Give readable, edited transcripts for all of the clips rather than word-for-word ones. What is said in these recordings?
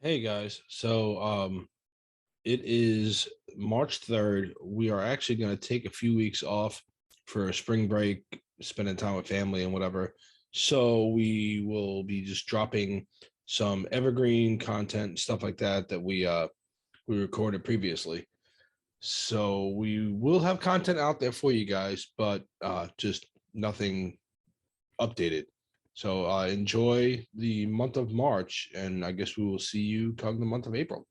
Hey guys, it is March 3rd. We are actually going to take a few weeks off for a spring break, spending time with family and whatever. So we will be just dropping some evergreen content, stuff like that we recorded previously. So we will have content out there for you guys, but just nothing updated. So enjoy the month of March, and I guess we will see you come the month of April.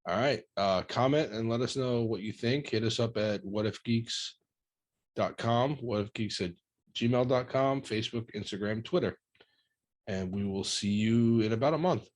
All right. Comment and let us know what you think. Hit us up at whatifgeeks.com, whatifgeeks at gmail.com, Facebook, Instagram, Twitter. And we will see you in about a month.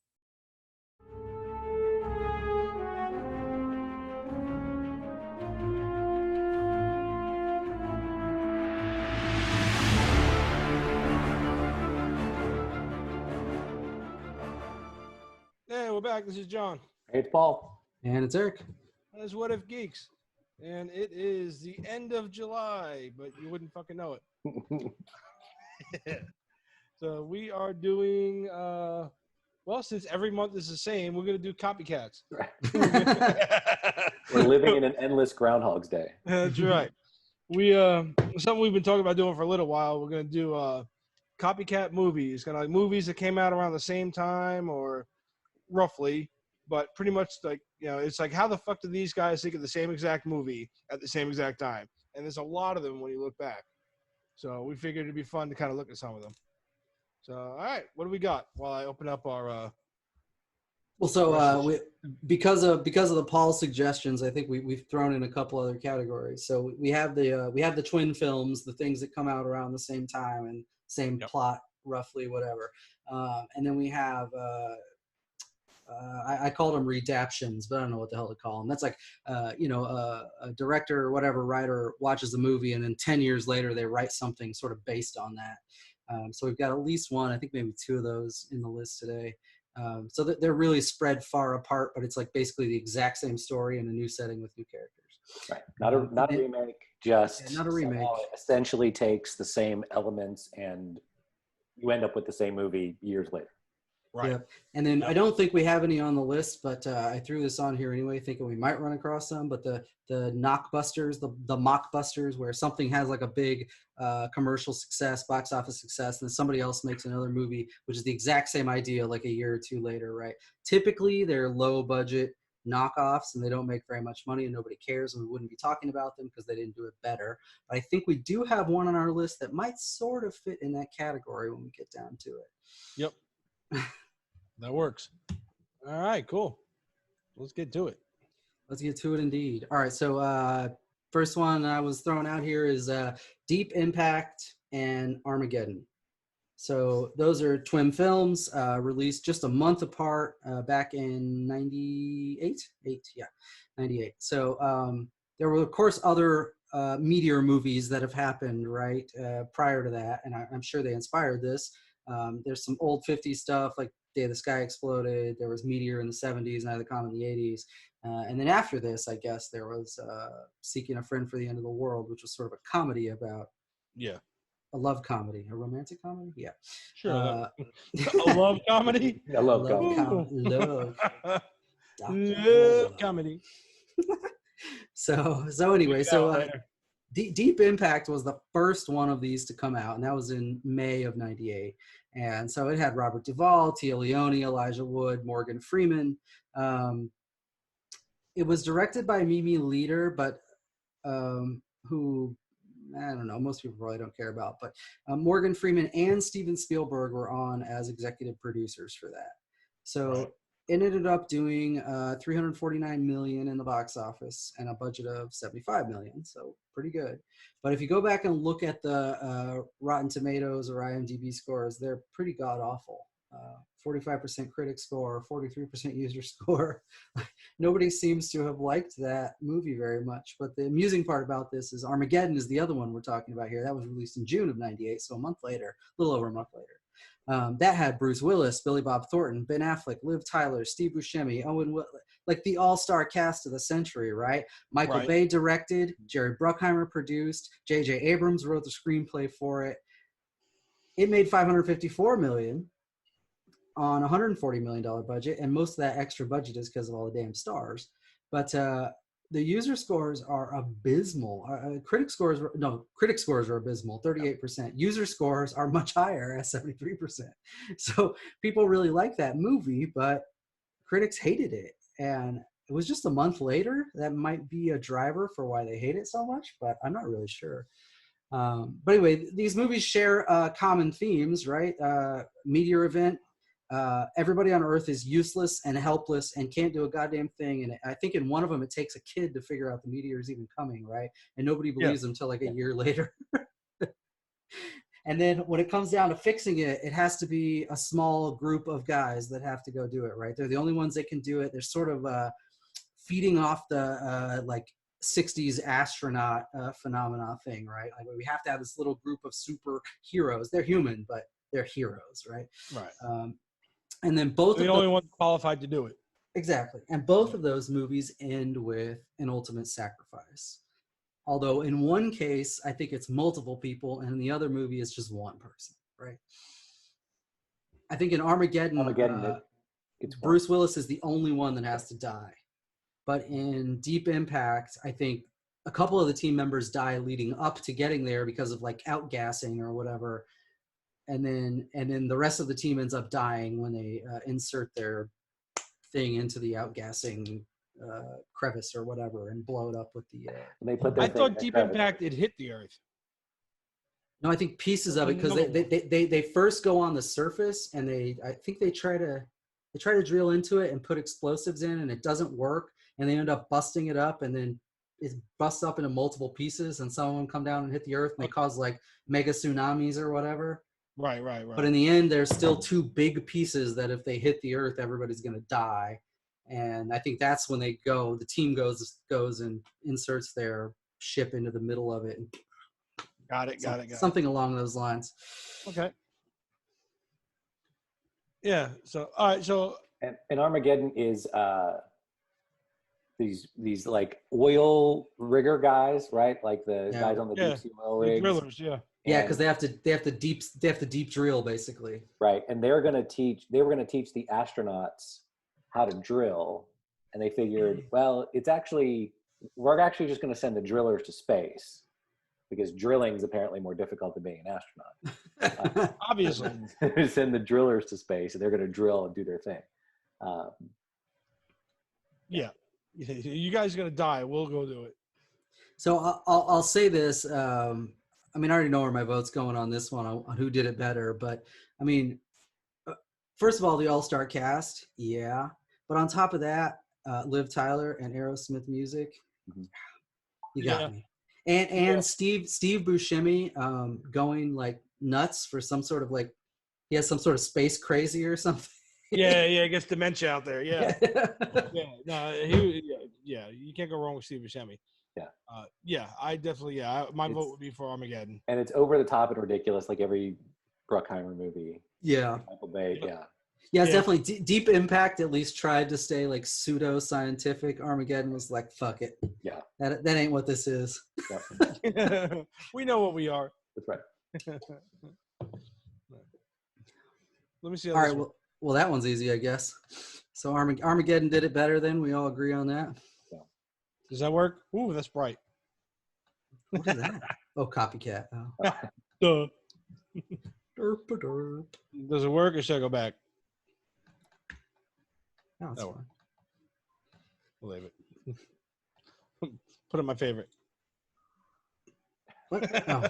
Hey, we're back. This is John. Hey, it's Paul. And it's Eric. That's What If Geeks. And it is the end of July, but you wouldn't fucking know it. So we are doing, since every month is the same, we're going to do copycats. We're living in an endless Groundhog's Day. That's right. Something we've been talking about doing for a little while. We're going to do copycat movies, kind of like movies that came out around the same time or roughly, but pretty much like, it's like, how the fuck did these guys think of the same exact movie at the same exact time? And there's a lot of them when you look back. So we figured it'd be fun to kind of look at some of them. So, all right, what do we got while I open up our because of the Paul suggestions, I think we've thrown in a couple other categories. So we have the twin films, the things that come out around the same time and same plot, roughly, whatever. And then we have I called them redaptions, but I don't know what the hell to call them. That's like a director or whatever writer watches a movie and then 10 years later they write something sort of based on that. So we've got at least one, I think maybe two of those in the list today. So they're really spread far apart, but it's like basically the exact same story in a new setting with new characters. Right. Not a remake, just not a remake. It essentially takes the same elements and you end up with the same movie years later. Right. Yeah. And then I don't think we have any on the list, but I threw this on here anyway, thinking we might run across some. But the knockbusters, the mockbusters, where something has like a big commercial success, box office success, and then somebody else makes another movie, which is the exact same idea, like a year or two later, right? Typically, they're low budget knockoffs, and they don't make very much money, and nobody cares, and we wouldn't be talking about them because they didn't do it better. But I think we do have one on our list that might sort of fit in that category when we get down to it. Yep. That works. All right, cool. Let's get to it. Let's get to it indeed. All right, so first one I was throwing out here is Deep Impact and Armageddon. So those are twin films released just a month apart back in 98? 98. So there were, of course, other meteor movies that have happened, right, prior to that, and I'm sure they inspired this. There's some old 50s stuff like Day of the Sky Exploded. There was Meteor in the 70s, Night of the Comet in the 80s. And then after this, I guess, there was Seeking a Friend for the End of the World, which was sort of a comedy about a love comedy, a romantic comedy? Yeah. Sure. A love comedy? A love comedy. So anyway, Deep Impact was the first one of these to come out, and that was in May of 98. And so it had Robert Duvall, Tia Leone, Elijah Wood, Morgan Freeman. It was directed by Mimi Leader, but who, I don't know, most people probably don't care about. But Morgan Freeman and Steven Spielberg were on as executive producers for that. So it ended up doing $349 million in the box office and a budget of $75 million, so pretty good. But if you go back and look at the Rotten Tomatoes or IMDb scores, they're pretty god-awful. 45% critic score, 43% user score. Nobody seems to have liked that movie very much. But the amusing part about this is Armageddon is the other one we're talking about here. That was released in June of 98, so a month later, a little over a month later. That had Bruce Willis, Billy Bob Thornton, Ben Affleck, Liv Tyler, Steve Buscemi, Owen Whitlock, like the all-star cast of the century, right? Michael Bay directed, Jerry Bruckheimer produced, J.J. Abrams wrote the screenplay for it. It made $554 million. on a $140 million budget, and most of that extra budget is because of all the damn stars. But the user scores are abysmal. Critic scores are abysmal, 38%. User scores are much higher at 73%. So people really like that movie, but critics hated it. And it was just a month later. That might be a driver for why they hate it so much, but I'm not really sure. But anyway, these movies share common themes, right? Meteor event. Everybody on Earth is useless and helpless and can't do a goddamn thing. And I think in one of them, it takes a kid to figure out the meteor is even coming, right? And nobody believes them until like a year later. And then when it comes down to fixing it, it has to be a small group of guys that have to go do it, right? They're the only ones that can do it. They're sort of feeding off the like 60s astronaut phenomena thing, right? Like we have to have this little group of superheroes. They're human, but they're heroes, right? Right. And then both the only one qualified to do it. Exactly. And both of those movies end with an ultimate sacrifice. Although in one case, I think it's multiple people, and in the other movie, it's just one person, right? I think in Armageddon Bruce Willis is the only one that has to die. But in Deep Impact, I think a couple of the team members die leading up to getting there because of like outgassing or whatever. And then the rest of the team ends up dying when they insert their thing into the outgassing crevice or whatever and blow it up with the. I thought Deep Impact it hit the Earth. No, I think pieces of it because they first go on the surface and I think they try to drill into it and put explosives in and it doesn't work and they end up busting it up and then it busts up into multiple pieces and some of them come down and hit the Earth and they cause like mega tsunamis or whatever. Right. But in the end, there's still two big pieces that if they hit the Earth, everybody's going to die. And I think that's when the team goes and inserts their ship into the middle of it. And Got it. Something along those lines. Okay. Yeah. So, all right. So, and Armageddon is these like oil rigger guys, right? Like the guys on the deep sea oil rigs. Drillers, yeah. Yeah, because they have to deep drill basically. Right, and they were going to teach the astronauts how to drill, and they figured, well, we're actually just going to send the drillers to space because drilling is apparently more difficult than being an astronaut. Obviously, send the drillers to space, and they're going to drill and do their thing. Yeah, you guys are going to die. We'll go do it. So I'll say this. I mean, I already know where my vote's going on this one, on who did it better. But, I mean, first of all, the all-star cast, yeah. But on top of that, Liv Tyler and Aerosmith music, you got me. And Steve Buscemi going, like, nuts for some sort of, like, he has some sort of space crazy or something. Yeah, he gets dementia out there, yeah. You can't go wrong with Steve Buscemi. I definitely, my vote would be for Armageddon. And it's over the top and ridiculous, like every Bruckheimer movie. Yeah. Michael Bay, it's definitely Deep Impact at least tried to stay like pseudo-scientific. Armageddon was like, fuck it. Yeah. That ain't what this is. Yep. We know what we are. That's right. Let me see. All right, well, that one's easy, I guess. So Armageddon did it better then? We all agree on that? Does that work? Ooh, that's bright. What is that? Oh, Copycat. Oh. Duh. Derp, derp. Does it work or should I go back? No, it's fine. I'll leave it. Put in my favorite. What? Oh.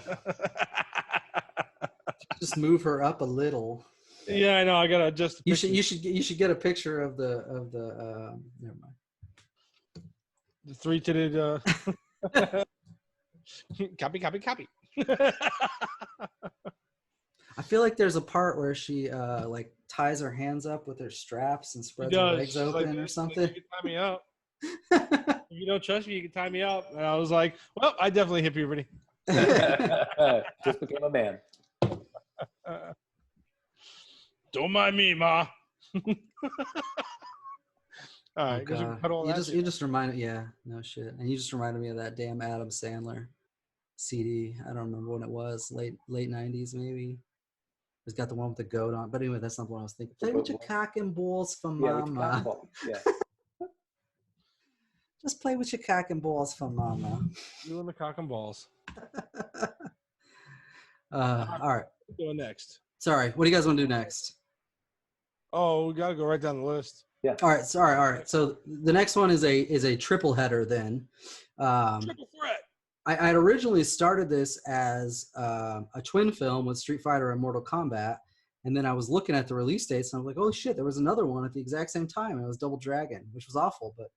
Just move her up a little. Yeah, I know. I gotta adjust. You should get a picture of the never mind. The three-titted copy. I feel like there's a part where she like ties her hands up with her straps and spreads her legs open or something. You can tie me up. If you don't trust me, you can tie me up. And I was like, well, I definitely hit puberty. Just became a man. Don't mind me, Ma. All right, you just reminded, no shit, and you just reminded me of that damn Adam Sandler CD. I don't remember when it was, late 90s maybe. It's got the one with the goat on. But anyway, that's not what I was thinking. Play with your cock and balls for Yeah, with your cock and mama. ball. Yeah. Just play with your cock and balls for mama. You and the cock and balls. All right. Going next. Sorry. What do you guys want to do next? Oh, we got to go right down the list. All right. Sorry. All right. So the next one is a triple header then. Triple threat. I had originally started this as a twin film with Street Fighter and Mortal Kombat. And then I was looking at the release dates and I was like, oh shit, there was another one at the exact same time. And it was Double Dragon, which was awful, but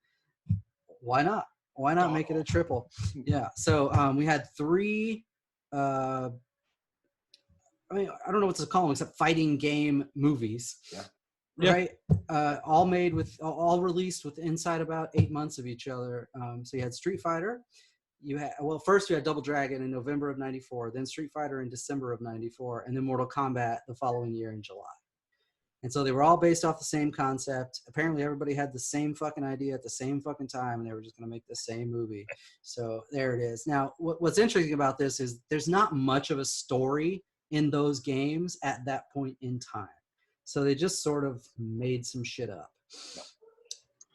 why not? Why not make it a triple? Yeah. So we had three, I mean, I don't know what to call them except fighting game movies. Yeah. Right. All released with inside about 8 months of each other. So you had Street Fighter. First you had Double Dragon in November of 94, then Street Fighter in December of 94, and then Mortal Kombat the following year in July. And so they were all based off the same concept. Apparently everybody had the same fucking idea at the same fucking time, and they were just going to make the same movie. So there it is. Now, what's interesting about this is there's not much of a story in those games at that point in time. So they just sort of made some shit up.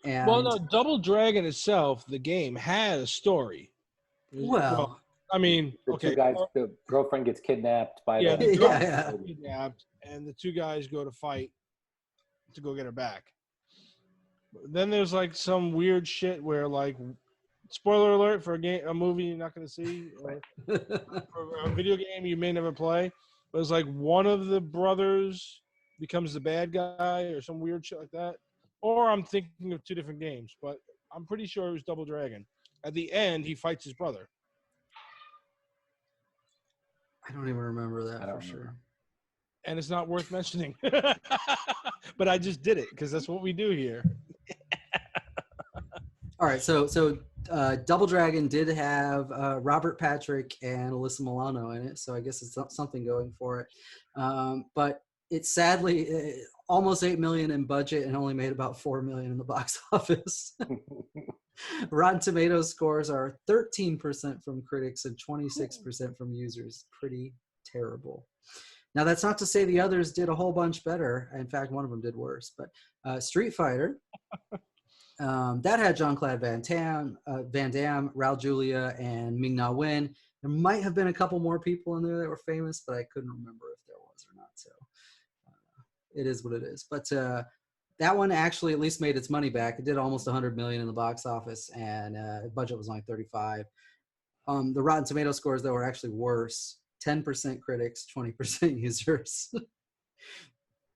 And, Well, no, Double Dragon itself, the game, had a story. Well, I mean, The okay. two guys, the girlfriend gets kidnapped by Yeah, the the girl Yeah. gets kidnapped, and the two guys go to fight to go get her back. Then there's like some weird shit where, like, spoiler alert for a movie you're not going to see, or for a video game you may never play. But it's like one of the brothers becomes the bad guy or some weird shit like that. Or I'm thinking of two different games, but I'm pretty sure it was Double Dragon. At the end, he fights his brother. I don't even remember that I don't for sure. remember. And it's not worth mentioning. But I just did it because that's what we do here. All right, so Double Dragon did have Robert Patrick and Alyssa Milano in it, so I guess it's something going for it. But it's sadly almost $8 million in budget and only made about $4 million in the box office. Rotten Tomatoes scores are 13% from critics and 26% from users. Pretty terrible. Now, that's not to say the others did a whole bunch better. In fact, one of them did worse. But Street Fighter, that had Jean-Claude Van Damme, Raul Julia, and Ming-Na Wen. There might have been a couple more people in there that were famous, but I couldn't remember if there was or not. So it is what it is. But that one actually at least made its money back. It did almost $100 million in the box office, and the budget was only 35. The Rotten Tomato scores, though, were actually worse. 10% critics, 20% users.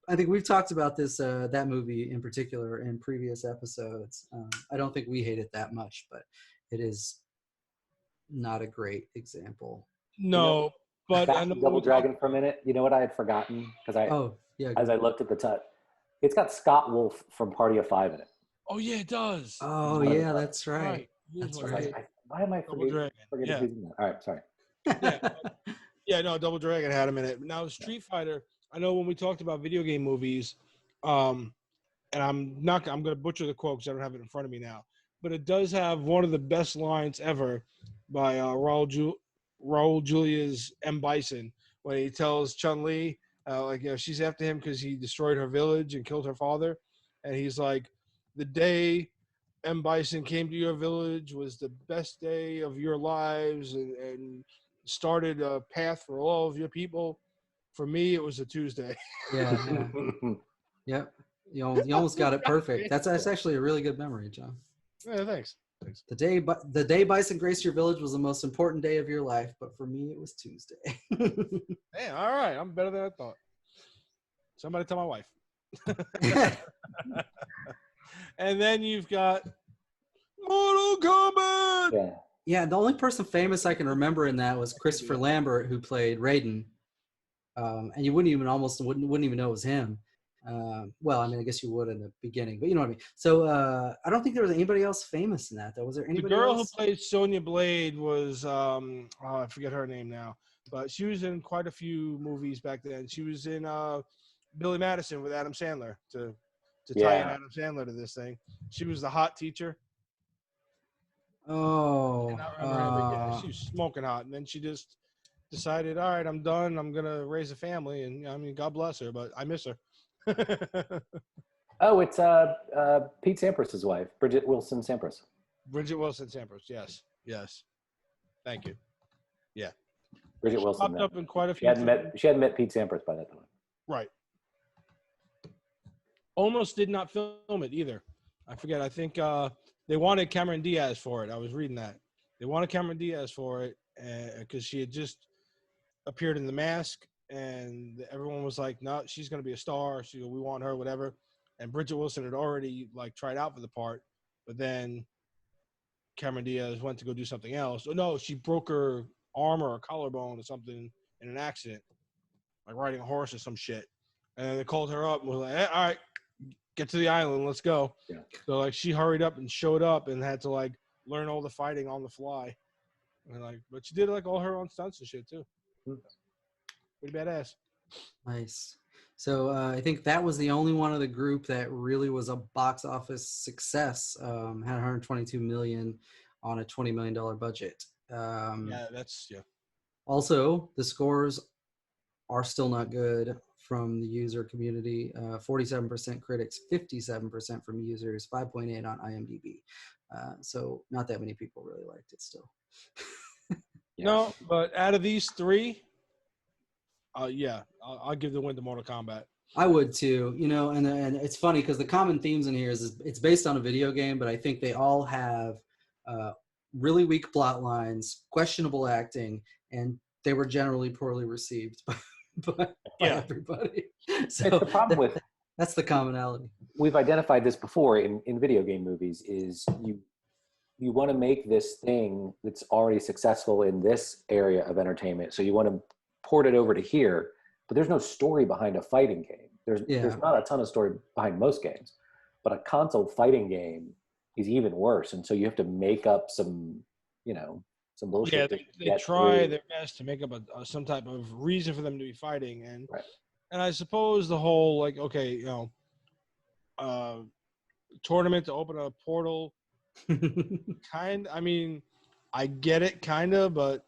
I think we've talked about this, that movie in particular in previous episodes. I don't think we hate it that much, but it is not a great example. No, but Back I to know Double Dragon for a minute. You know what I had forgotten? Because as I looked at the title, it's got Scott Wolf from Party of Five in it. Oh yeah, it does. Oh yeah, that's right. That's right. Why am I Double Dragon. forgetting Yeah. who's in that? All right, sorry. Yeah, no, Double Dragon had him in it. Now Street Fighter, I know when we talked about video game movies, and I'm going to butcher the quote because I don't have it in front of me now, but it does have one of the best lines ever by Raul Julia's M. Bison when he tells Chun-Li, she's after him because he destroyed her village and killed her father, and he's like, the day M. Bison came to your village was the best day of your lives and started a path for all of your people. For me, it was a Tuesday. Yeah. Yep. You almost got it perfect. That's actually a really good memory, John. Yeah, thanks. The day Bison graced your village was the most important day of your life, but for me, it was Tuesday. Hey, all right. I'm better than I thought. Somebody tell my wife. And then you've got Mortal Kombat. Yeah. Yeah, the only person famous I can remember in that was Christopher Lambert, who played Raiden. And you wouldn't even know it was him. Well, I mean, I guess you would in the beginning, but you know what I mean. So I don't think there was anybody else famous in that, though. Was there anybody The girl else? who played Sonya Blade was, I forget her name now, but she was in quite a few movies back then. She was in Billy Madison with Adam Sandler to tie in Adam Sandler to this thing. She was the hot teacher. Oh. I remember, she was smoking hot, and then she just decided, all right, I'm done. I'm gonna raise a family, and I mean, God bless her, but I miss her. Oh, it's Pete Sampras's wife, Bridget Wilson Sampras. Bridget Wilson Sampras. Yes, yes. Thank you. Yeah, Bridget she Wilson. popped up in quite a She few. hadn't met Pete Sampras by that time. Right. Almost did not film it either. I forget. I think they wanted Cameron Diaz for it. I was reading that they wanted Cameron Diaz for it because she had just appeared in The Mask, and everyone was like, "No, she's going to be a star. We want her, whatever." And Bridget Wilson had already like tried out for the part, but then Cameron Diaz went to go do something else. Oh no, she broke her arm or a collarbone or something in an accident, like riding a horse or some shit. And they called her up and was like, hey, all right, get to the island, let's go. Yeah. So like she hurried up and showed up and had to like learn all the fighting on the fly. And like, but she did like all her own stunts and shit too. Pretty badass. Nice. So I think that was the only one of the group that really was a box office success. Had 122 million on a $20 million budget. Yeah, that's Also, the scores are still not good from the user community. 47% critics, 57% from users, 5.8 on IMDb. So not that many people really liked it still. Yeah. No, but out of these three, yeah, I'll give the win to Mortal Kombat. I would too, you know, and it's funny because the common themes in here is it's based on a video game, but I think they all have really weak plot lines, questionable acting, and they were generally poorly received by everybody. So it's the problem with that's the commonality. We've identified this before in video game movies is you want to make this thing that's already successful in this area of entertainment. So you want to port it over to here, but there's no story behind a fighting game. There's not a ton of story behind most games, but a console fighting game is even worse. And so you have to make up some bullshit. Yeah, they try their best to make up some type of reason for them to be fighting. And right. And I suppose the whole like, okay, tournament to open a portal, I mean, I get it, kind of, but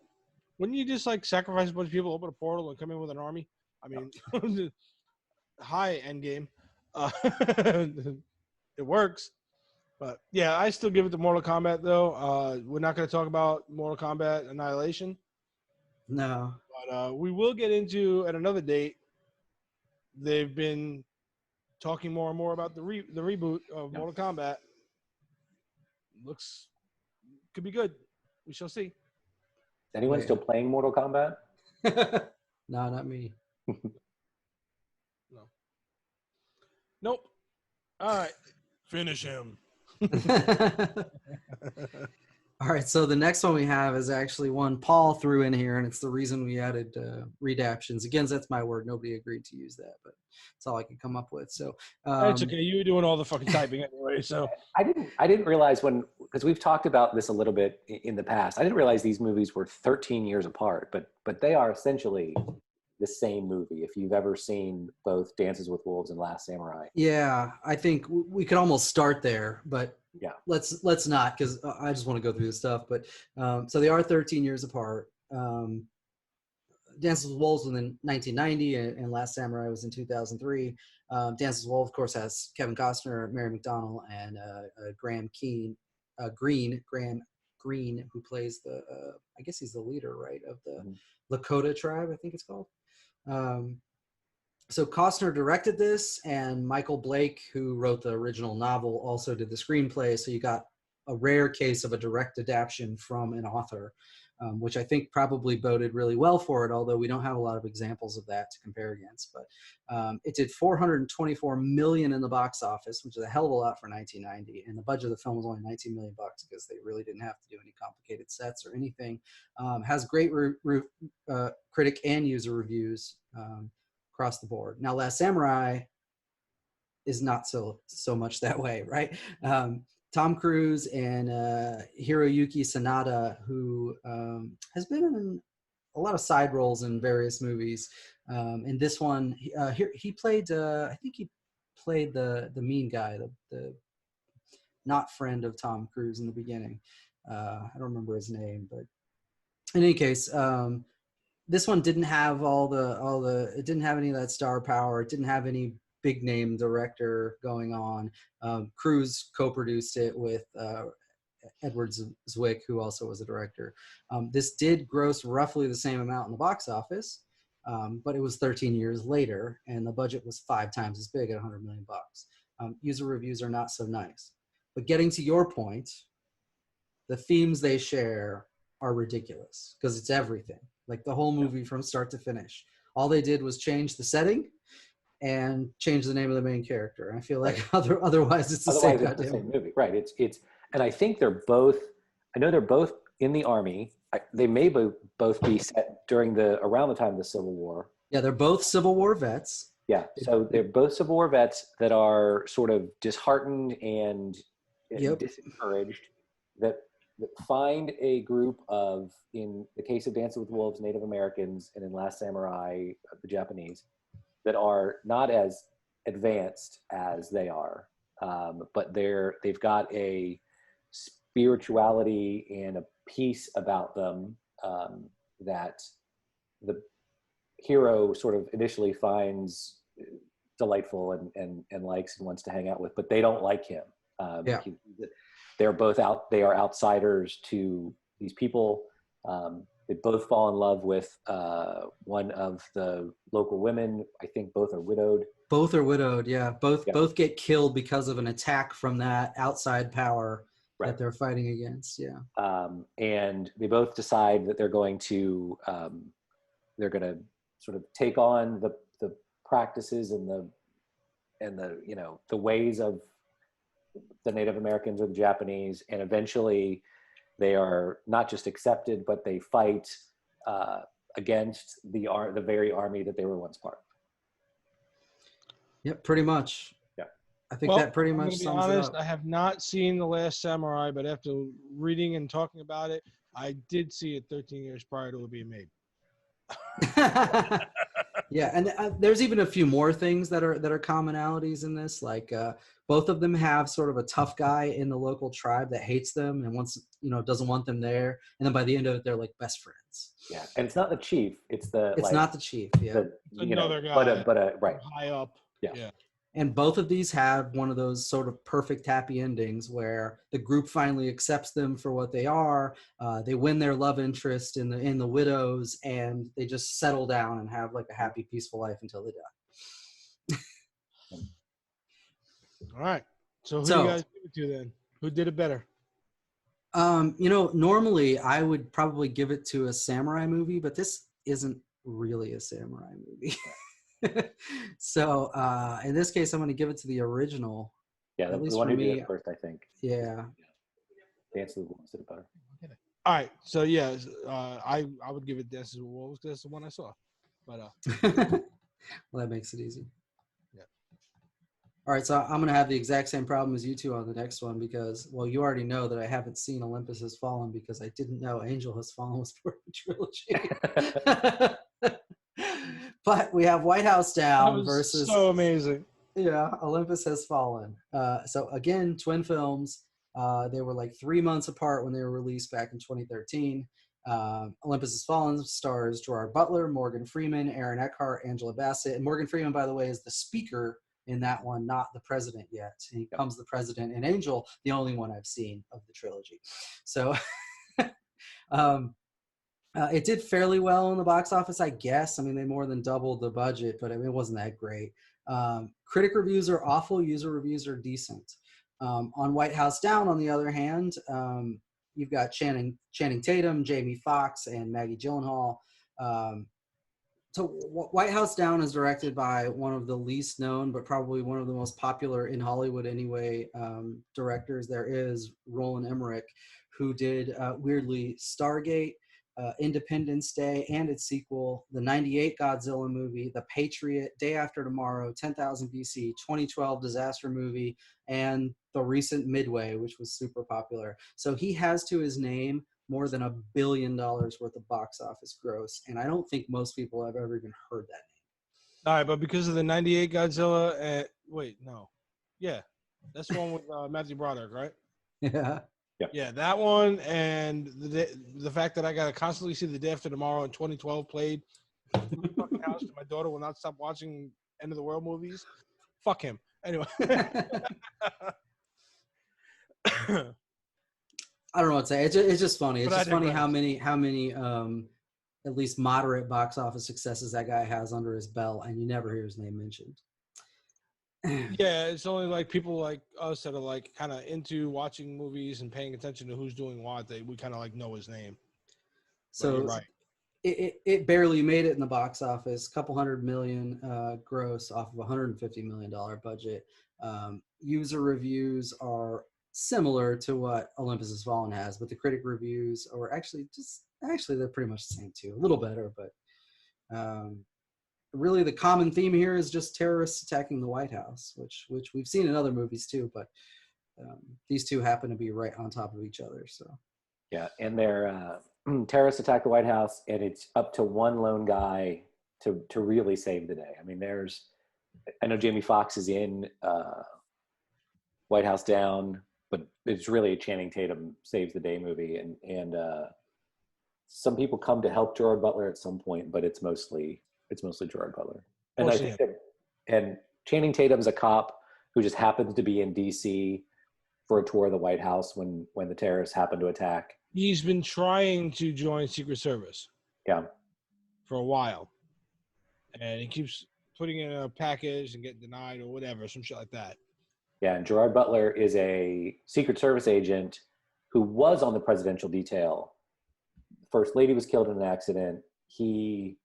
wouldn't you just like sacrifice a bunch of people, open a portal, and come in with an army? I mean, hi, Endgame. It works, but yeah, I still give it to Mortal Kombat though. We're not going to talk about Mortal Kombat Annihilation. No, but we will get into at another date. They've been talking more and more about the reboot of Mortal Kombat. Could be good. We shall see. Anyone still playing Mortal Kombat? No, not me. No. Nope. All right. Finish him. All right, so the next one we have is actually one Paul threw in here, and it's the reason we added redactions. Again, that's my word. Nobody agreed to use that, but that's all I could come up with. So it's okay. You were doing all the fucking typing anyway. So I didn't realize because we've talked about this a little bit in the past. I didn't realize these movies were 13 years apart, but they are essentially the same movie. If you've ever seen both Dances with Wolves and Last Samurai. Yeah, I think we could almost start there, but yeah, let's not, because I just want to go through the stuff. But so they are 13 years apart. Dances with Wolves was in 1990, and Last Samurai was in 2003. Dances with Wolves, of course, has Kevin Costner, Mary McDonnell, and Graham Greene, who plays the I guess he's the leader, right, of the Lakota tribe, I think it's called. So Costner directed this, and Michael Blake, who wrote the original novel, also did the screenplay. So you got a rare case of a direct adaptation from an author, which I think probably boded really well for it, although we don't have a lot of examples of that to compare against. But it did $424 million in the box office, which is a hell of a lot for 1990. And the budget of the film was only $19 million because they really didn't have to do any complicated sets or anything. Has great critic and user reviews across the board. Now, Last Samurai is not so much that way, right? Tom Cruise and Hiroyuki Sanada, who has been in a lot of side roles in various movies. In this one, he played, I think he played the mean guy, the not friend of Tom Cruise in the beginning. I don't remember his name, but in any case, this one didn't have it didn't have any of that star power. It didn't have any big name director going on. Cruise co-produced it with Edward Zwick, who also was a director. This did gross roughly the same amount in the box office, but it was 13 years later, and the budget was 5 times as big at $100 million. User reviews are not so nice. But getting to your point, the themes they share are ridiculous because it's everything. Like the whole movie from start to finish. All they did was change the setting and change the name of the main character. I feel like otherwise it's the same movie. Right. It's and I think they're both. I know they're both in the army. They may both be set around the time of the Civil War. Yeah, they're both Civil War vets. Yeah, so they're both Civil War vets that are sort of disheartened and disencouraged. That find a group of, in the case of Dances with Wolves, Native Americans, and in Last Samurai, the Japanese, that are not as advanced as they are, but they've got a spirituality and a peace about them that the hero sort of initially finds delightful and likes and wants to hang out with, but they don't like him. They are outsiders to these people. They both fall in love with one of the local women. I think both are widowed. Both are widowed, yeah. Both get killed because of an attack from that outside power that they're fighting against, yeah. And they both decide that they're going to sort of take on the practices and the ways of the Native Americans or the Japanese, and eventually they are not just accepted, but they fight against the very army that they were once part of. Yep, pretty much. Yeah, I think that pretty much sums it honest, up. I have not seen The Last Samurai, but after reading and talking about it, I did see it 13 years prior to it being made. Yeah, and there's even a few more things that are commonalities in this. Like both of them have sort of a tough guy in the local tribe that hates them and doesn't want them there. And then by the end of it, they're like best friends. Yeah, and it's not the chief; it's not the chief. Yeah, another guy, but right high up. Yeah. And both of these have one of those sort of perfect happy endings where the group finally accepts them for what they are. They win their love interest in the widows, and they just settle down and have like a happy, peaceful life until they die. All right. So who do you guys give it to then? Who did it better? Normally I would probably give it to a samurai movie, but this isn't really a samurai movie. So in this case, I'm going to give it to the original. Yeah, the one who did it first, I think. Yeah. Dances with Wolves did it better. All right, so yeah, I would give it Dances with Wolves because that's the one I saw. But well, that makes it easy. Yeah. All right, so I'm going to have the exact same problem as you two on the next one because, well, you already know that I haven't seen Olympus Has Fallen because I didn't know Angel Has Fallen was part of the trilogy. But we have White House Down versus so amazing. Yeah, Olympus Has Fallen. So again, twin films. They were like 3 months apart when they were released back in 2013. Olympus Has Fallen stars Gerard Butler, Morgan Freeman, Aaron Eckhart, Angela Bassett. And Morgan Freeman, by the way, is the speaker in that one, not the president yet. He becomes the president in Angel, the only one I've seen of the trilogy. So it did fairly well in the box office, I guess. I mean, they more than doubled the budget, but I mean, it wasn't that great. Critic reviews are awful. User reviews are decent. On White House Down, on the other hand, you've got Channing Tatum, Jamie Foxx, and Maggie Gyllenhaal. So White House Down is directed by one of the least known, but probably one of the most popular in Hollywood anyway, directors there is, Roland Emmerich, who did, weirdly, Stargate, Independence Day and its sequel, the 98 Godzilla movie, The Patriot, Day After Tomorrow, 10,000 BC, 2012 disaster movie, and the recent Midway, which was super popular. So he has to his name more than $1 billion worth of box office gross, and I don't think most people have ever even heard that name. All right, but because of the 98 Godzilla, wait, no. Yeah, that's the one with Matthew Broderick, right? Yeah. Yeah, that one, and the fact that I got to constantly see The Day After Tomorrow in 2012 played in my fucking house, and my daughter will not stop watching End of the World movies. Fuck him. Anyway. I don't know what to say. It's just funny. It's But I just funny digress. how many at least moderate box office successes that guy has under his belt, and you never hear his name mentioned. Yeah, it's only like people like us that are like kind of into watching movies and paying attention to who's doing what. We kind of like know his name. But you're So right. it barely made it in the box office, couple $100 million gross off of $150 million budget. User reviews are similar to what Olympus Has Fallen has, but the critic reviews are actually they're pretty much the same too, a little better, but really the common theme here is just terrorists attacking the White House, which we've seen in other movies too, but these two happen to be right on top of each other. So Yeah, and they're terrorists attack the White House, and it's up to one lone guy to really save the day. I mean, I know Jamie Foxx is in White House Down, but it's really a Channing Tatum saves the day movie, and some people come to help Gerard Butler at some point, but it's mostly Gerard Butler. And Mostly I think and Channing Tatum's a cop who just happens to be in DC for a tour of the White House when the terrorists happen to attack. He's been trying to join Secret Service Yeah. for a while, and he keeps putting in a package and getting denied or whatever, some shit like that. Yeah, and Gerard Butler is a Secret Service agent who was on the presidential detail. First Lady was killed in an accident. He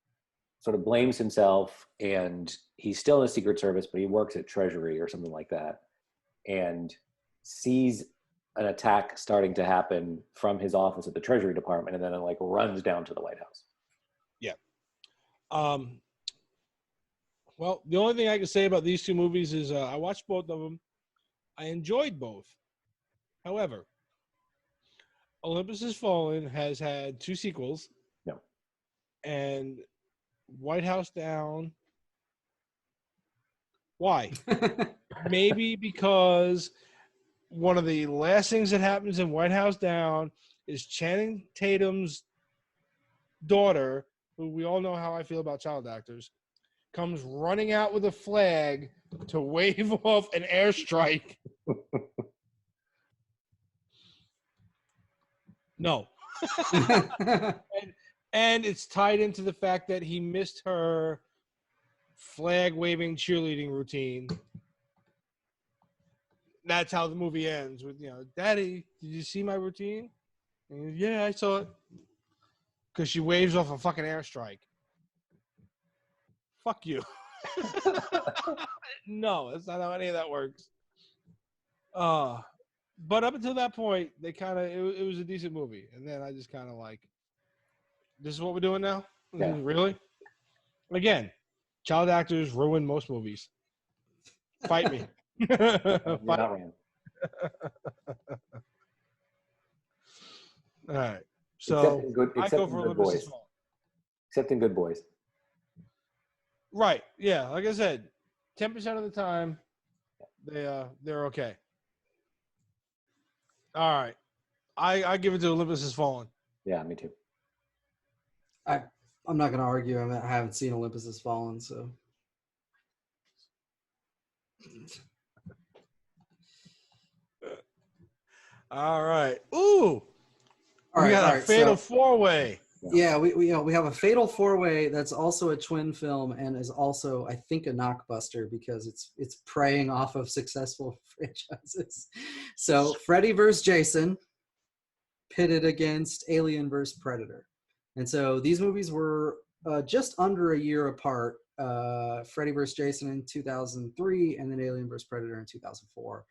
sort of blames himself, and he's still in the Secret Service, but he works at Treasury or something like that, and sees an attack starting to happen from his office at the Treasury Department, and then it like runs down to the White House. Yeah. Well, the only thing I can say about these two movies is I watched both of them. I enjoyed both. However, Olympus Has Fallen has had 2 sequels. No. And White House Down. Why? Maybe because one of the last things that happens in White House Down is Channing Tatum's daughter, who we all know how I feel about child actors, comes running out with a flag to wave off an airstrike. No. and it's tied into the fact that he missed her flag waving cheerleading routine. That's how the movie ends with, Daddy, did you see my routine? And goes, yeah, I saw it. Because she waves off a fucking airstrike. Fuck you. No, that's not how any of that works. But up until that point, they kind of it was a decent movie, and then I just kind of like, this is what we're doing now. Yeah. Really? Again, child actors ruin most movies. Fight me. You're not wrong. All right. So I go for Olympus Has Fallen. Except in Good Boys. Right. Yeah. Like I said, 10% of the time, they're okay. All right. I give it to Olympus Has Fallen. Yeah, me too. I'm not going to argue. I haven't seen Olympus Has Fallen, so. All right. Ooh. All We right, got a fatal 4-way. Yeah, we have a fatal 4-way that's also a twin film and is also, I think, a knockbuster because it's preying off of successful franchises. So Freddy vs. Jason pitted against Alien vs. Predator. And so these movies were just under a year apart. Freddy vs. Jason in 2003 and then Alien vs. Predator in 2004.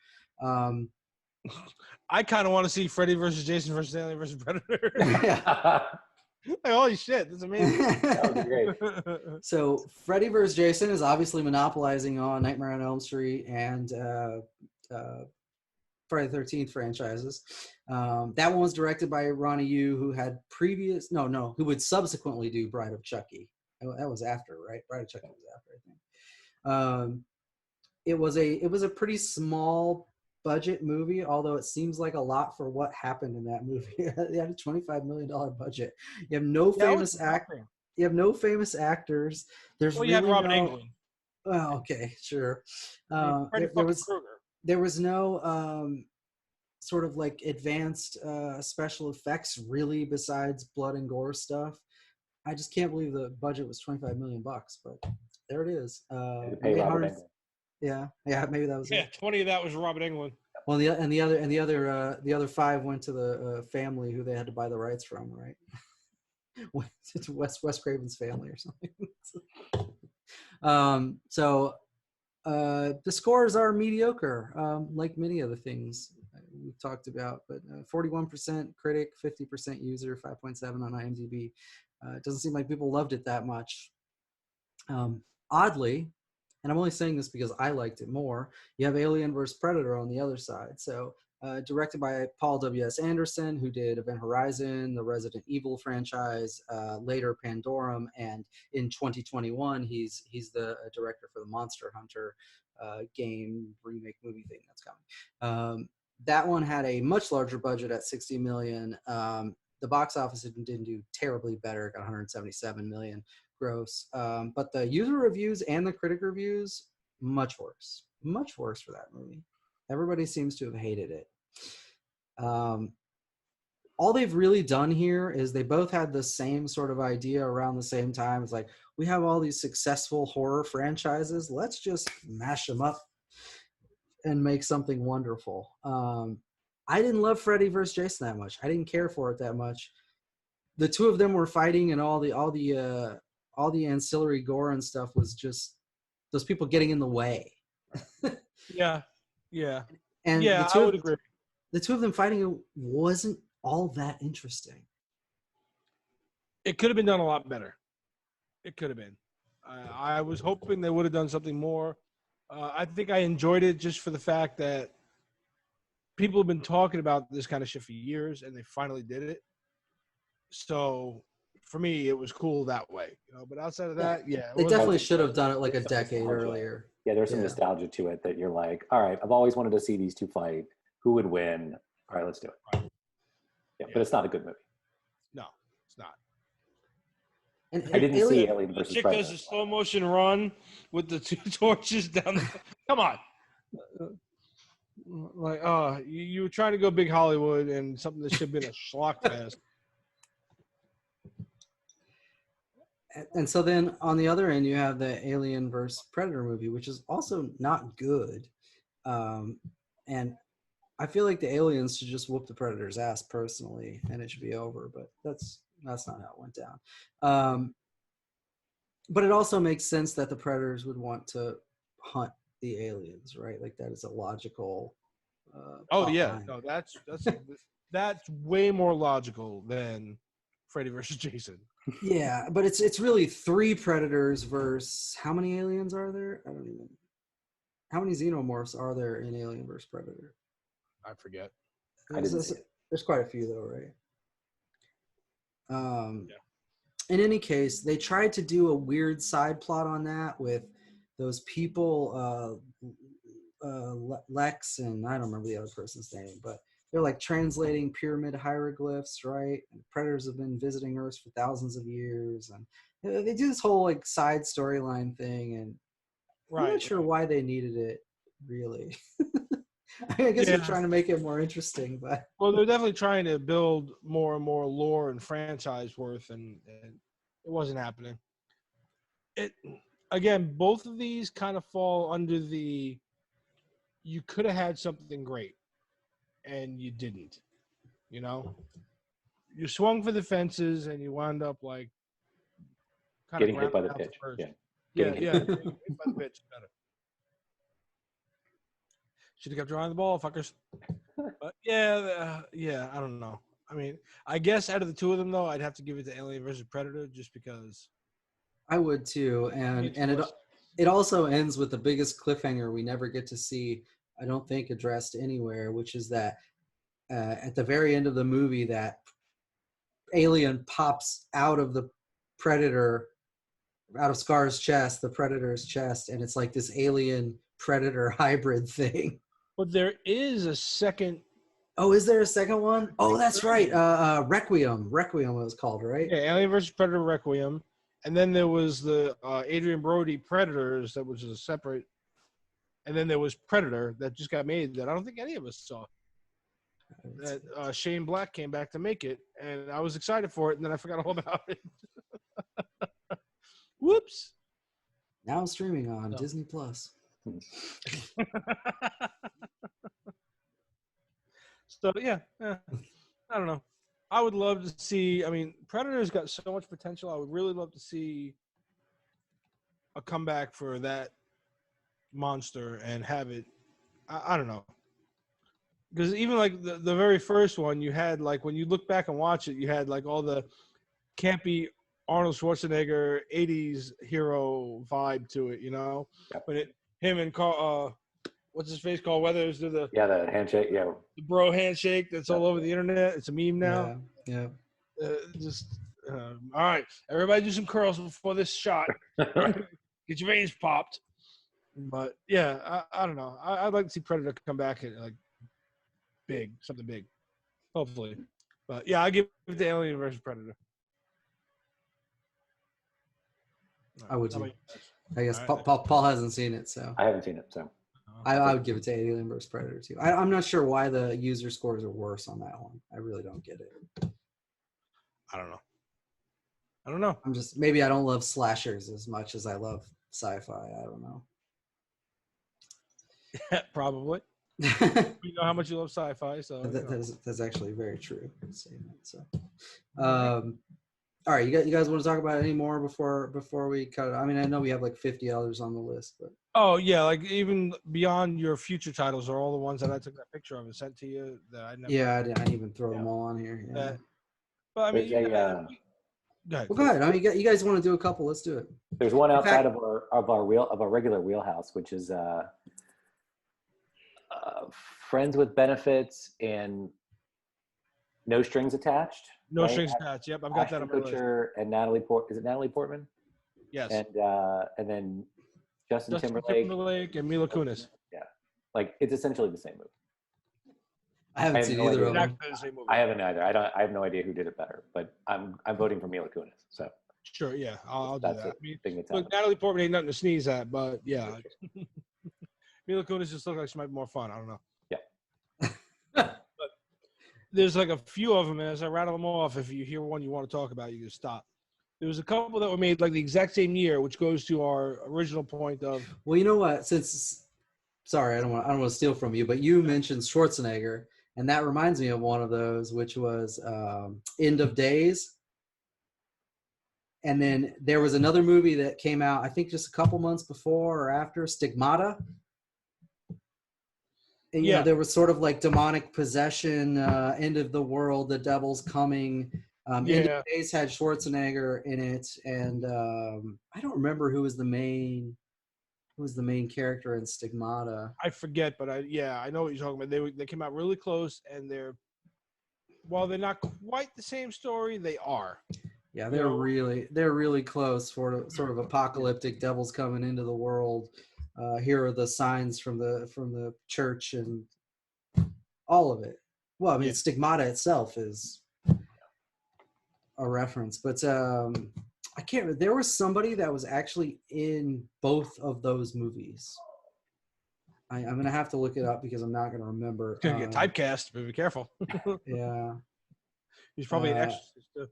I kind of want to see Freddy versus Jason versus Alien versus Predator. Yeah. Like, holy shit, that's amazing. That would be great. So Freddy vs. Jason is obviously monopolizing on Nightmare on Elm Street and Friday the 13th franchises. That one was directed by Ronnie Yu, who had who would subsequently do Bride of Chucky. That was after, right? Bride of Chucky was after, I think. It was a pretty small budget movie, although it seems like a lot for what happened in that movie. They had a $25 million budget. You have no Yeah, it famous was nothing. You have no famous actors. There's Well, you had really Robin no. Englund. Oh, okay, sure. I mean, Freddy There fucking Krueger. was no sort of like advanced special effects really besides blood and gore stuff. I just can't believe the budget was $25 million, but there it is. To pay Robert Englund. Yeah, maybe that was Yeah, it. 20 of that was Robin Englund. Well, the other 5 went to the family who they had to buy the rights from, right? Went to Wes Craven's family or something. So the scores are mediocre, like many other things we've talked about. But 41% critic, 50% user, 5.7 on IMDb. It doesn't seem like people loved it that much. Oddly, and I'm only saying this because I liked it more, you have Alien vs. Predator on the other side. So directed by Paul W.S. Anderson, who did Event Horizon, the Resident Evil franchise, later Pandorum, and in 2021, he's the director for the Monster Hunter game remake movie thing that's coming. That one had a much larger budget at $60 million. The box office didn't do terribly better, got 177 million gross. But the user reviews and the critic reviews, much worse for that movie. Everybody seems to have hated it. All they've really done here is they both had the same sort of idea around the same time. It's like, we have all these successful horror franchises. Let's just mash them up and make something wonderful. I didn't love Freddy vs. Jason that much. I didn't care for it that much. The two of them were fighting, and all the ancillary gore and stuff was just those people getting in the way. Yeah. And yeah, I would agree. The two of them fighting wasn't all that interesting. It could have been done a lot better. It could have been. I was hoping they would have done something more. I think I enjoyed it just for the fact that people have been talking about this kind of shit for years, and they finally did it. So for me, it was cool that way. But outside of that, they definitely should have done it like a decade earlier. Yeah, there's some nostalgia to it that you're like, all right, I've always wanted to see these two fight. Who would win? All right, let's do it. Yeah, but it's not a good movie. No, it's not. And I didn't see Alien The versus chick Predator. does a slow motion run with the 2 torches down. Come on. Like, you were trying to go big Hollywood and something that should have been a schlock fest. And so then on the other end, you have the Alien vs. Predator movie, which is also not good. And I feel like the aliens should just whoop the Predator's ass personally, and it should be over. But that's not how it went down. But it also makes sense that the Predators would want to hunt the aliens, right? Like that is a logical. Oh yeah, line. no, that's way more logical than Freddy versus Jason. Yeah, but it's really 3 Predators versus how many aliens are there? I don't even. How many xenomorphs are there in Alien vs. Predator? I forget. There's quite a few though, right? In any case, they tried to do a weird side plot on that with those people, Lex and I don't remember the other person's name, but they're like translating pyramid hieroglyphs, right? And predators have been visiting Earth for thousands of years, and they do this whole like side storyline thing, and I'm not sure why they needed it, really. I guess they're trying to make it more interesting, but they're definitely trying to build more and more lore and franchise worth, and it wasn't happening. Again, both of these kind of fall under the you could have had something great and you didn't. You swung for the fences and you wound up like getting hit by the pitch. Getting hit by the pitch. Better. Should have kept drawing the ball, fuckers. But I don't know. I mean, I guess out of the two of them, though, I'd have to give it to Alien versus Predator just because. I would too, and it also ends with the biggest cliffhanger we never get to see. I don't think addressed anywhere, which is that at the very end of the movie, that alien pops out of the Predator, out of Scar's chest, the Predator's chest, and it's like this alien Predator hybrid thing. But there is a second. Oh, is there a second one? Oh, that's right. Requiem. Requiem it was called, right? Yeah, Alien vs. Predator Requiem. And then there was the Adrian Brody Predators, that was a separate. And then there was Predator that just got made that I don't think any of us saw. That Shane Black came back to make it, and I was excited for it, and then I forgot all about it. Whoops. Now streaming on Disney Plus. So yeah, I don't know. I would love to see. I mean, Predator's got so much potential. I would really love to see a comeback for that monster and have it. I don't know, because even like the very first one, you had like when you look back and watch it, you had like all the campy Arnold Schwarzenegger '80s hero vibe to it. You know, Yep. when him and Carl. What's his face? Carl Weathers do the handshake. Yeah, the bro handshake that's all over the internet. It's a meme now. Yeah. All right, everybody do some curls before this shot. Get your veins popped. But yeah, I don't know. I'd like to see Predator come back and like something big, hopefully. But yeah, I give it to Alien versus Predator. I would too. Right. I guess All right. Paul hasn't seen it, so I haven't seen it, so I would give it to Alien vs. Predator too. I'm not sure why the user scores are worse on that one. I really don't get it. I don't know. I'm just maybe I don't love slashers as much as I love sci-fi. I don't know. Probably. You know how much you love sci-fi, so that's actually very true statement. So, all right, you guys want to talk about it any more before we cut it? I mean, I know we have like 50 others on the list, but oh yeah, like even beyond your future titles are all the ones that I took that picture of and sent to you that I never. Yeah, I didn't even throw them all on here. Yeah. But I mean, There's go ahead. Well, go ahead. I mean, you guys want to do a couple? Let's do it. there's one outside of our regular wheelhouse, which is Friends with Benefits and No Strings Attached. No right? strings attached. Yep, I've got that on my list. Kutcher and Natalie Is it Natalie Portman? Yes. And then Justin Timberlake and Mila Kunis. Yeah, like it's essentially the same movie. I haven't seen either of them. Exactly the same movie. I haven't either. I have no idea who did it better, but I'm voting for Mila Kunis. So Sure, yeah, I'll do that's that. the thing that's Look, happening. Natalie Portman ain't nothing to sneeze at, but yeah. Mila Kunis just looks like she might be more fun. I don't know. Yeah. But there's like a few of them, and as I rattle them off, if you hear one you want to talk about, you can stop. There was a couple that were made like the exact same year, which goes to our original point of. Well, you know what? Sorry, I don't want to steal from you, but you mentioned Schwarzenegger, and that reminds me of one of those, which was End of Days. And then there was another movie that came out, I think just a couple months before or after, Stigmata. And, you know, there was sort of like demonic possession, end of the world, the devil's coming. End of Days had Schwarzenegger in it, and I don't remember who was the main character in Stigmata. I forget, but I know what you're talking about. They came out really close, and while they're not quite the same story, they are. Yeah, they're really close for sort of apocalyptic devils coming into the world. Here are the signs from the church and all of it. Well, I mean, Stigmata itself is a reference, but I can't. There was somebody that was actually in both of those movies. I'm gonna have to look it up because I'm not gonna remember. It's gonna get typecast, but be careful. Yeah, he's probably an exorcist too.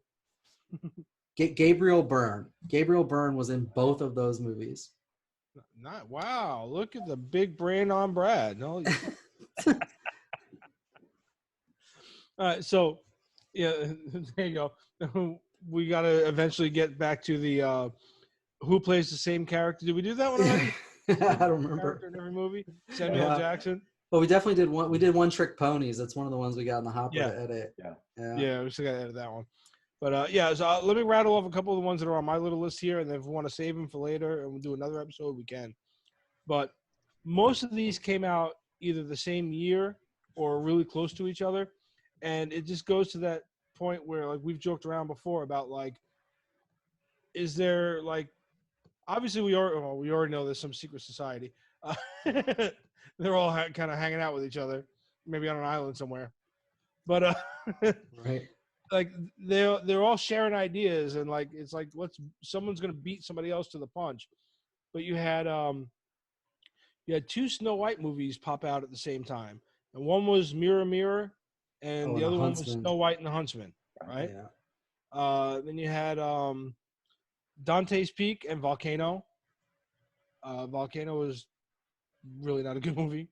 Gabriel Byrne. Gabriel Byrne was in both of those movies. Wow! Look at the big brain on Brad. No. All right, so yeah, there you go. We got to eventually get back to the who plays the same character. Did we do that one already? I don't remember. In every movie, Samuel Jackson. Well, we definitely did one. We did One Trick Ponies. That's one of the ones we got in the hopper to edit. Yeah, we still got to edit that one. But so let me rattle off a couple of the ones that are on my little list here, and then if we want to save them for later and we'll do another episode, we can. But most of these came out either the same year or really close to each other, and it just goes to that point where, like, we've joked around before about, like, is there, like, obviously we already know there's some secret society. There's They're all kind of hanging out with each other, maybe on an island somewhere. But Right. like they're all sharing ideas, and like it's like someone's gonna beat somebody else to the punch. But you had two Snow White movies pop out at the same time, and one was Mirror Mirror, and Oh, the and other the one was Huntsman. Snow White and the Huntsman, right? Yeah. Then you had Dante's Peak and Volcano. Volcano was really not a good movie.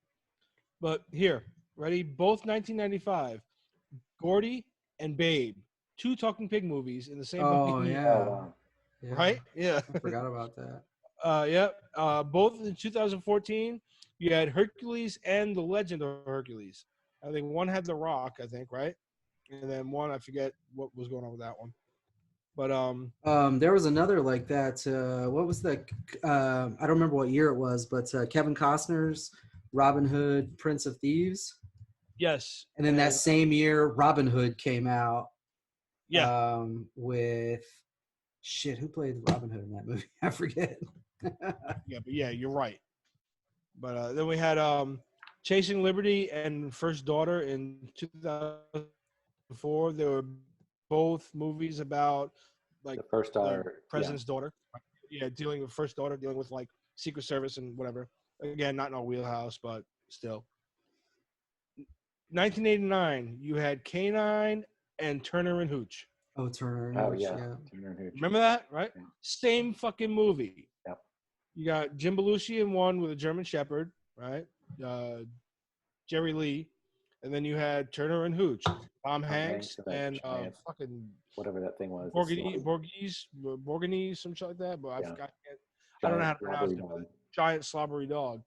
But here, ready? Both 1995. Gordy and Babe. Two Talking Pig movies in the same Oh fucking year. yeah. Oh, wow. Yeah. Right? Yeah. I forgot about that. Yep. Both in 2014. You had Hercules and The Legend of Hercules. I think one had The Rock, I think, right? And then one, I forget what was going on with that one. But There was another like that. What was the? I don't remember what year it was, but Kevin Costner's Robin Hood, Prince of Thieves. yes. And then that same year, Robin Hood came out. Yeah. With shit, who played Robin Hood in that movie? I forget. Yeah, but yeah, you're right. But then we had Chasing Liberty and First Daughter in 2004. They were both movies about like The first the daughter. president's daughter. Yeah, dealing with First Daughter, dealing with like Secret Service and whatever. Again, not in our wheelhouse, but still. 1989, you had K-9 and Turner and Hooch. Oh, Turner. Oh, Hooch, yeah. Turner and Hooch. Remember that, right? Yeah. Same fucking movie. Yep. You got Jim Belushi in one with a German Shepherd, right? Jerry Lee, and then you had Turner and Hooch, Tom Hanks, and giant, fucking whatever that thing was. Borghese, some shit like that. But Yeah. I don't know how to pronounce it. Giant slobbery dog,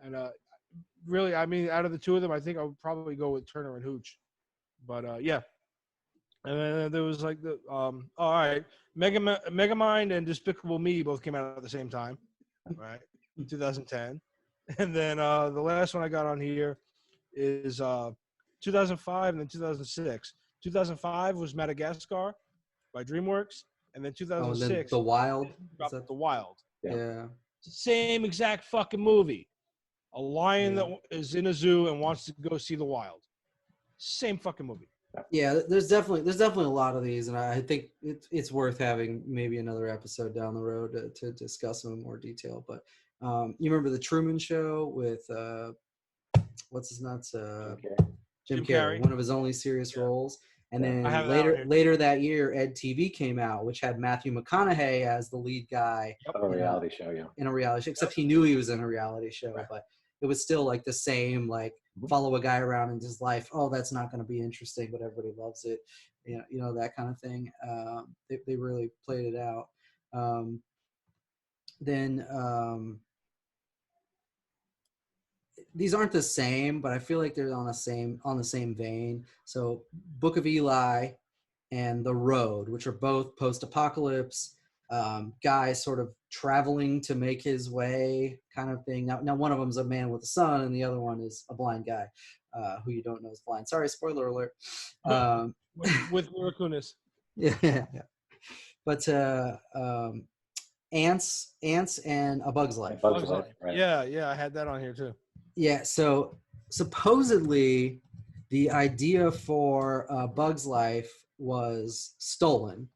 and really, I mean, out of the two of them, I think I would probably go with Turner and Hooch. But yeah. And then there was like all right, Megamind and Despicable Me both came out at the same time, right? 2010. And then the last one I got on here is 2005 and then 2006. 2005 was Madagascar by DreamWorks, and then 2006 and then The Wild. The Wild. Yeah. Same exact fucking movie. A lion that is in a zoo and wants to go see the wild. Same fucking movie. Yeah, there's definitely a lot of these, and I think it's worth having maybe another episode down the road to discuss them in more detail. But you remember the Truman Show with what's his nuts? Jim Carrey, one of his only serious roles. And then later that year, Ed TV came out, which had Matthew McConaughey as the lead guy in a reality show. Except he knew he was in a reality show, but it was still like the same, like follow a guy around in his life. Oh, that's not going to be interesting, but everybody loves it. You know, that kind of thing. They really played it out. Then these aren't the same, but I feel like they're on the same vein. So Book of Eli and The Road, which are both post-apocalypse, guy sort of traveling to make his way kind of thing. Now one of them is a man with a son, and the other one is a blind guy who you don't know is blind. Sorry, spoiler alert. With Mila Kunis. Yeah. But Ants and A Bug's Life. Right. Yeah, I had that on here too. Yeah, so supposedly the idea for Bug's Life was stolen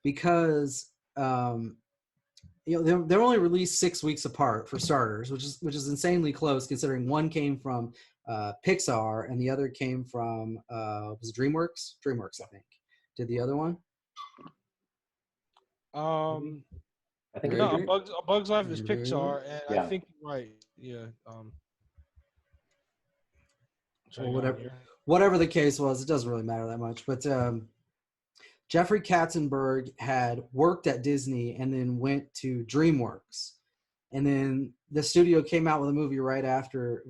because they're only released 6 weeks apart for starters, which is insanely close considering one came from Pixar and the other came from was it DreamWorks? DreamWorks, I think. Did the other one? I think A Bug's Life is Pixar, and yeah. I think you're right. Yeah. Well, whatever the case was, it doesn't really matter that much. But Jeffrey Katzenberg had worked at Disney and then went to DreamWorks, and then the studio came out with a movie right after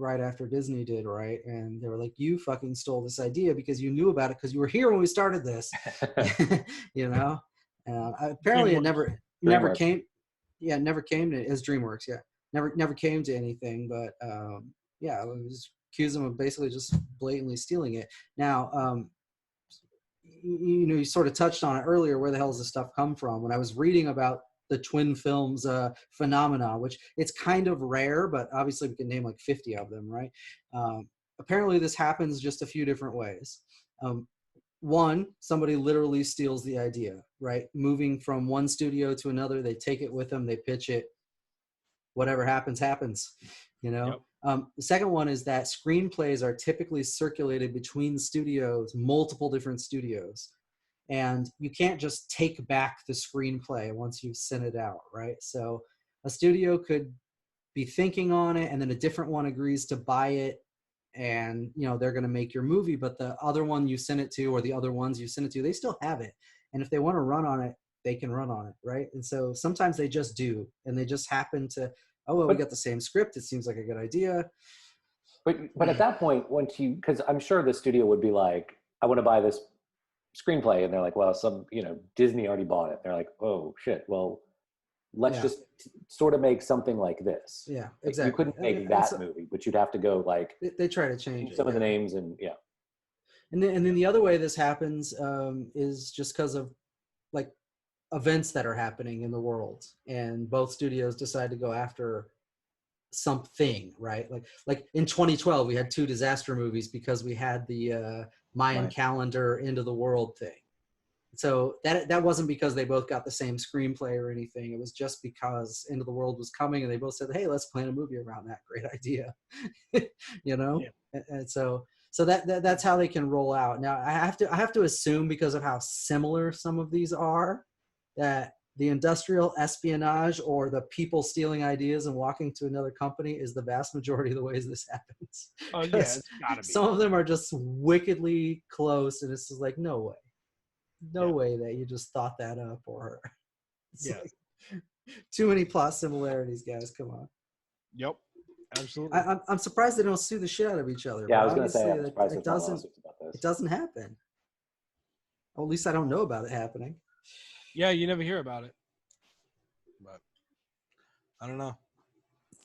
Disney did, right? And they were like, "You fucking stole this idea because you knew about it because you were here when we started this," you know. Apparently, it never came. Yeah, never came to as DreamWorks. Yeah, never came to anything. But yeah, I was accused them of basically just blatantly stealing it. Now, you sort of touched on it earlier. Where the hell does this stuff come from? When I was reading about the twin films phenomena, which it's kind of rare, but obviously we can name like 50 of them, right? Apparently this happens just a few different ways. One, somebody literally steals the idea, right? Moving from one studio to another, they take it with them, they pitch it, whatever happens, happens, you know? Yep. The second one is that screenplays are typically circulated between studios, multiple different studios. And you can't just take back the screenplay once you've sent it out, right? So a studio could be thinking on it, and then a different one agrees to buy it, and you know they're going to make your movie, but the other one you send it to, or the other ones you send it to, they still have it, and if they want to run on it, they can run on it, right? And so sometimes they just do, and they just happen to, oh well, we got the same script, it seems like a good idea. But at that point, once you, because I'm sure the studio would be like, I want to buy this screenplay, and they're like, well, Disney already bought it. They're like, oh shit, well, let's just sort of make something like this. Yeah, exactly. You couldn't make that movie, but you'd have to go like they try to change some of the names, and and then the other way this happens is just because of like events that are happening in the world, and both studios decide to go after something, right? Like in 2012 we had 2 disaster movies because we had the Mayan calendar end of the world thing. So that wasn't because they both got the same screenplay or anything. It was just because End of the World was coming, and they both said, hey, let's plan a movie around that. Great idea. You know? Yeah. And so that's how they can roll out. Now I have to assume, because of how similar some of these are, that the industrial espionage or the people stealing ideas and walking to another company is the vast majority of the ways this happens. Oh yeah, it's gotta be. Some of them are just wickedly close, and it's just like, no way. No way that you just thought that up, or like, too many plot similarities, guys. Come on. Yep, absolutely. I'm surprised they don't sue the shit out of each other. Yeah, I was going to say, I'm surprised it doesn't happen. Well, at least I don't know about it happening. Yeah, you never hear about it. But I don't know.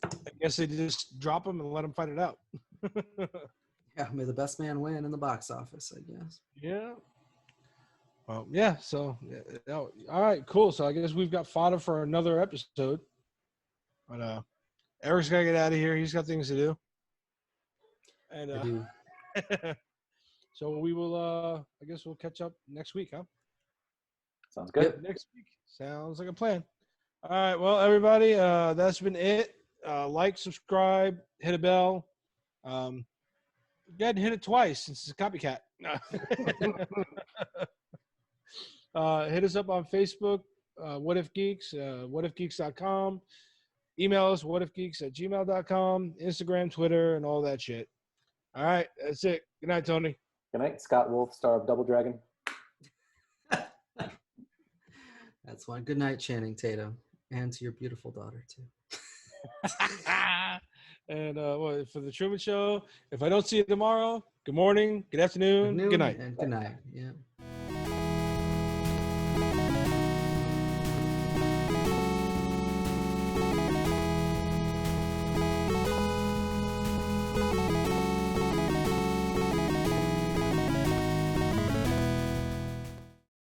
I guess they just drop them and let them fight it out. Yeah, may the best man win in the box office, I guess. Yeah. Well, yeah. So, all right, cool. So I guess we've got fodder for another episode. But Eric's gotta get out of here. He's got things to do. And I do. So we will. I guess we'll catch up next week, huh? Sounds good. Yep, next week. Sounds like a plan. All right. Well, everybody, that's been it. Like, subscribe, hit a bell. Go ahead and hit it twice since it's a copycat. Hit us up on Facebook, What If Geeks, whatifgeeks.com. Email us, whatifgeeks@gmail.com, Instagram, Twitter, and all that shit. All right, that's it. Good night, Tony. Good night, Scott Wolf, star of Double Dragon. That's one. Good night, Channing Tatum, and to your beautiful daughter too. And for the Truman Show, if I don't see you tomorrow, good morning, good afternoon, good night. And good night. Yeah.